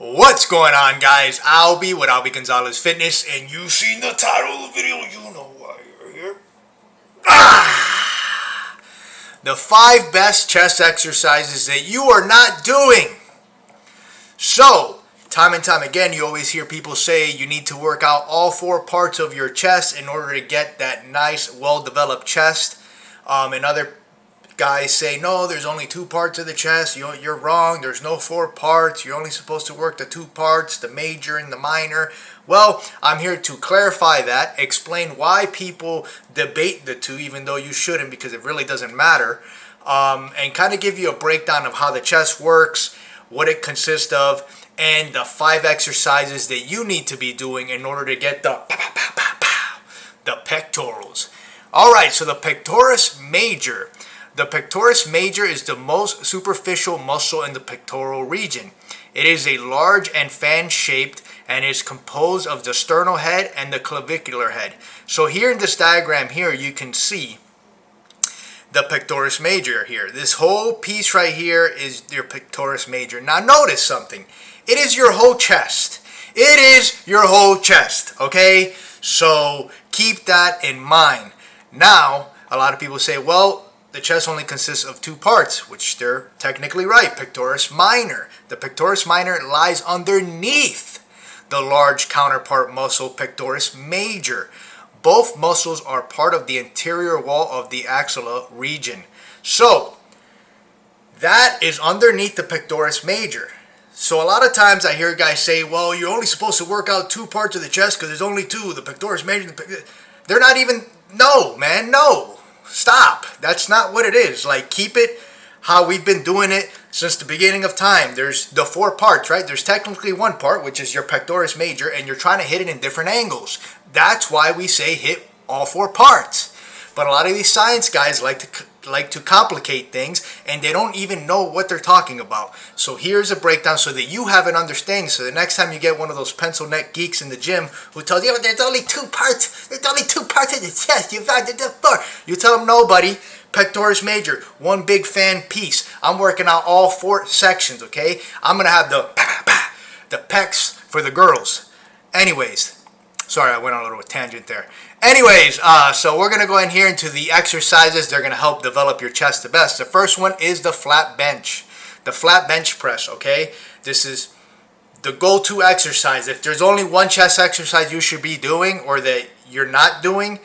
What's going on, guys? Alby with Alby Gonzalez Fitness, and you've seen the title of the video. You know why you're here. The 5 best chest exercises that you are not doing. So, time and time again, you always hear people say you need to work out all 4 parts of your chest in order to get that nice, well-developed chest. And other guys say, no, there's only 2 parts of the chest. You're wrong. There's no 4 parts. You're only supposed to work the 2 parts, the major and the minor. Well, I'm here to clarify that, explain why people debate the 2, even though you shouldn't, because it really doesn't matter, and kind of give you a breakdown of how the chest works, what it consists of, and the 5 exercises that you need to be doing in order to get the pectorals. All right, so the pectoris major. The pectoris major is the most superficial muscle in the pectoral region. It is a large and fan-shaped and is composed of the sternal head and the clavicular head. So here in this diagram here, you can see the pectoris major here. This whole piece right here is your pectoris major. Now notice something. It is your whole chest. It is your whole chest, okay? So keep that in mind. Now, a lot of people say, well, the chest only consists of 2 parts, which they're technically right. Pectoris minor. The pectoris minor lies underneath the large counterpart muscle, pectoris major. Both muscles are part of the interior wall of the axilla region. So, that is underneath the pectoris major. So a lot of times I hear guys say, well, you're only supposed to work out 2 parts of the chest because there's only 2, the pectoris major. They're not even, no, man, no. Stop. That's not what it is. Like, keep it how we've been doing it since the beginning of time. There's the 4 parts, right? There's technically 1 part, which is your pectoris major, and you're trying to hit it in different angles. That's why we say hit all 4 parts. But a lot of these science guys like to complicate things, and they don't even know what they're talking about. So here's a breakdown so that you have an understanding. So the next time you get one of those pencil neck geeks in the gym who tells you, there's only 2 parts. There's only 2 parts of the chest. You've got the 4. You tell them, no, buddy. Pectoris major, 1 big fan piece. I'm working out all 4 sections, okay? I'm going to have the pecs for the girls. Anyways, sorry, I went on a little tangent there. Anyways, so we're going to go in here into the exercises. They're going to help develop your chest the best. The first one is the flat bench. The flat bench press, okay? This is the go-to exercise. If there's only 1 chest exercise you should be doing or that you're not doing,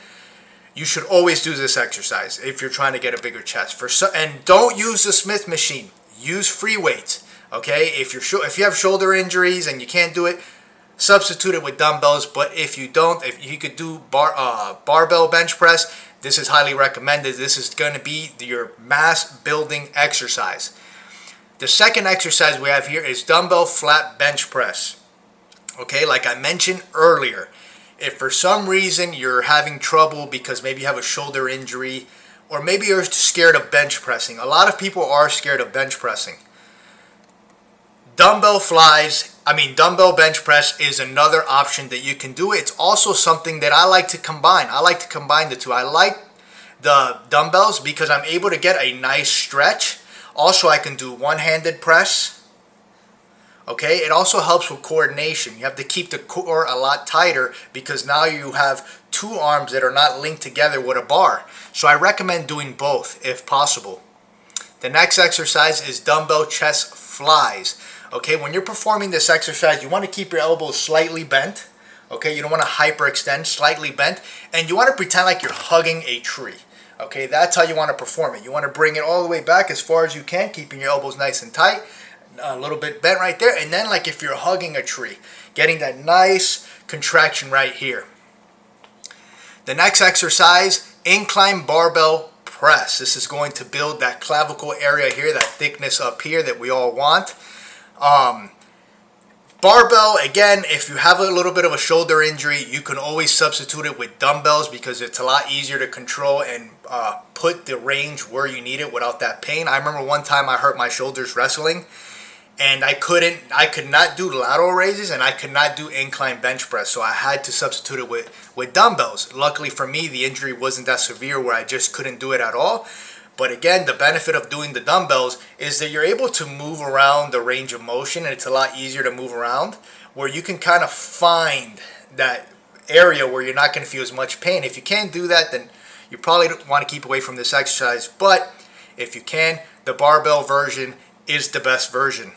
you should always do this exercise if you're trying to get a bigger chest. And don't use the Smith machine. Use free weights, okay? If you have shoulder injuries and you can't do it, substitute it with dumbbells. But if you don't, if you could do barbell bench press, this is highly recommended. This is going to be your mass building exercise. The second exercise we have here is dumbbell flat bench press. Okay, like I mentioned earlier, if for some reason you're having trouble because maybe you have a shoulder injury or maybe you're scared of bench pressing. A lot of people are scared of bench pressing. Dumbbell bench press is another option that you can do. It's also something that I like to combine. I like to combine the 2. I like the dumbbells because I'm able to get a nice stretch. Also, I can do one-handed press. Okay, it also helps with coordination. You have to keep the core a lot tighter because now you have 2 arms that are not linked together with a bar. So I recommend doing both if possible. The next exercise is dumbbell chest flies. Okay, when you're performing this exercise, you want to keep your elbows slightly bent. Okay, you don't want to hyperextend, slightly bent. And you want to pretend like you're hugging a tree. Okay, that's how you want to perform it. You want to bring it all the way back as far as you can, keeping your elbows nice and tight. A little bit bent right there. And then like if you're hugging a tree, getting that nice contraction right here. The next exercise, incline barbell press. This is going to build that clavicle area here, that thickness up here that we all want. Barbell, again, if you have a little bit of a shoulder injury, you can always substitute it with dumbbells because it's a lot easier to control and put the range where you need it without that pain. I remember one time I hurt my shoulders wrestling, and I could not do lateral raises and I could not do incline bench press, so I had to substitute it with dumbbells. Luckily for me, the injury wasn't that severe where I just couldn't do it at all. But again, the benefit of doing the dumbbells is that you're able to move around the range of motion, and it's a lot easier to move around, where you can kind of find that area where you're not going to feel as much pain. If you can't do that, then you probably want to keep away from this exercise. But if you can, the barbell version is the best version.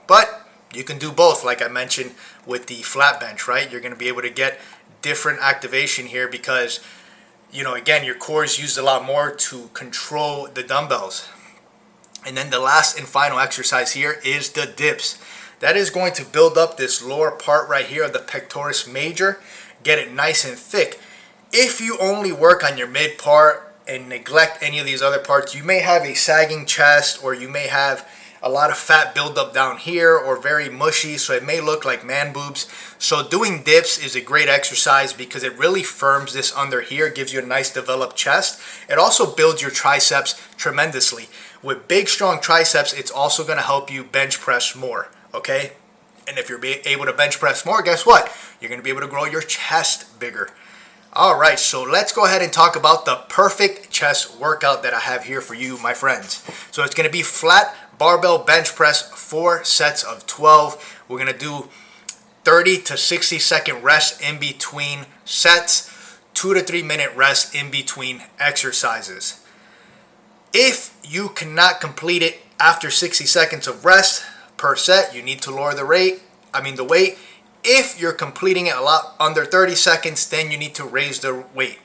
But you can do both, like I mentioned with the flat bench, right? You're going to be able to get different activation here because, you know, again, your core is used a lot more to control the dumbbells. And then the last and final exercise here is the dips. That is going to build up this lower part right here of the pectoris major, get it nice and thick. If you only work on your mid part and neglect any of these other parts, you may have a sagging chest, or you may have a lot of fat buildup down here, or very mushy, so it may look like man boobs. So doing dips is a great exercise because it really firms this under here, gives you a nice developed chest. It also builds your triceps tremendously. With big strong triceps, it's also going to help you bench press more, okay? And if you're able to bench press more, guess what? You're going to be able to grow your chest bigger. All right, so let's go ahead and talk about the perfect chest workout that I have here for you, my friends. So it's going to be flat barbell bench press, 4 sets of 12. We're going to do 30 to 60 second rest in between sets, 2 to 3 minute rest in between exercises. If you cannot complete it after 60 seconds of rest per set, you need to lower the weight. If you're completing it a lot under 30 seconds, then you need to raise the weight.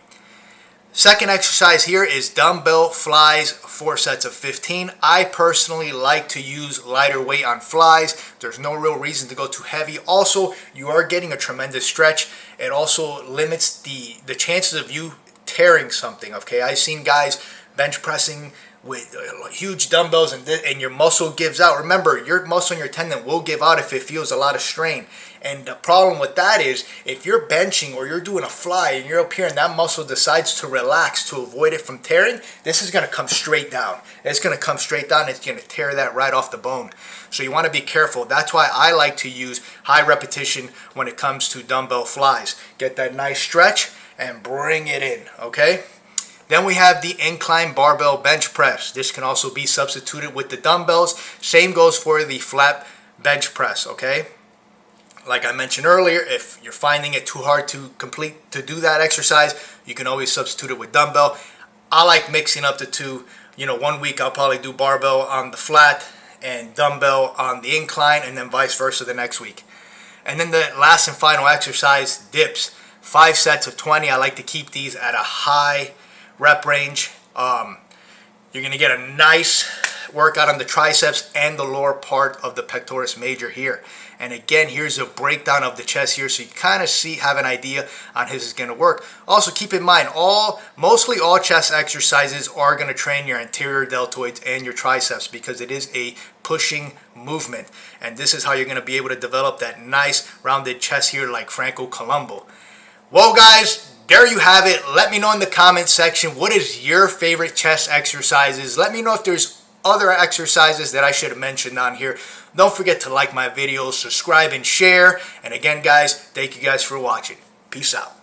Second exercise here is dumbbell flies, 4 sets of 15. I personally like to use lighter weight on flies. There's no real reason to go too heavy. Also, you are getting a tremendous stretch. It also limits the chances of you tearing something, okay? I've seen guys bench pressing with huge dumbbells and your muscle gives out. Remember, your muscle and your tendon will give out if it feels a lot of strain. And the problem with that is if you're benching or you're doing a fly and you're up here and that muscle decides to relax to avoid it from tearing, this is going to come straight down. It's going to come straight down. It's going to tear that right off the bone. So you want to be careful. That's why I like to use high repetition when it comes to dumbbell flies. Get that nice stretch and bring it in, okay? Then we have the incline barbell bench press. This can also be substituted with the dumbbells. Same goes for the flat bench press, okay? Like I mentioned earlier, if you're finding it too hard to do that exercise, you can always substitute it with dumbbell. I like mixing up the two. You know, 1 week I'll probably do barbell on the flat and dumbbell on the incline, and then vice versa the next week. And then the last and final exercise, dips. 5 sets of 20. I like to keep these at a high rep range. You're going to get a nice workout on the triceps and the lower part of the pectoris major here. And again, here's a breakdown of the chest here, so you kind of have an idea on how this is going to work. Also, keep in mind, mostly all chest exercises are going to train your anterior deltoids and your triceps because it is a pushing movement. And this is how you're going to be able to develop that nice rounded chest here like Franco Columbu. Well, guys, there you have it. Let me know in the comment section, what is your favorite chest exercises? Let me know if there's other exercises that I should have mentioned on here. Don't forget to like my videos, subscribe, and share. And again, guys, thank you guys for watching. Peace out.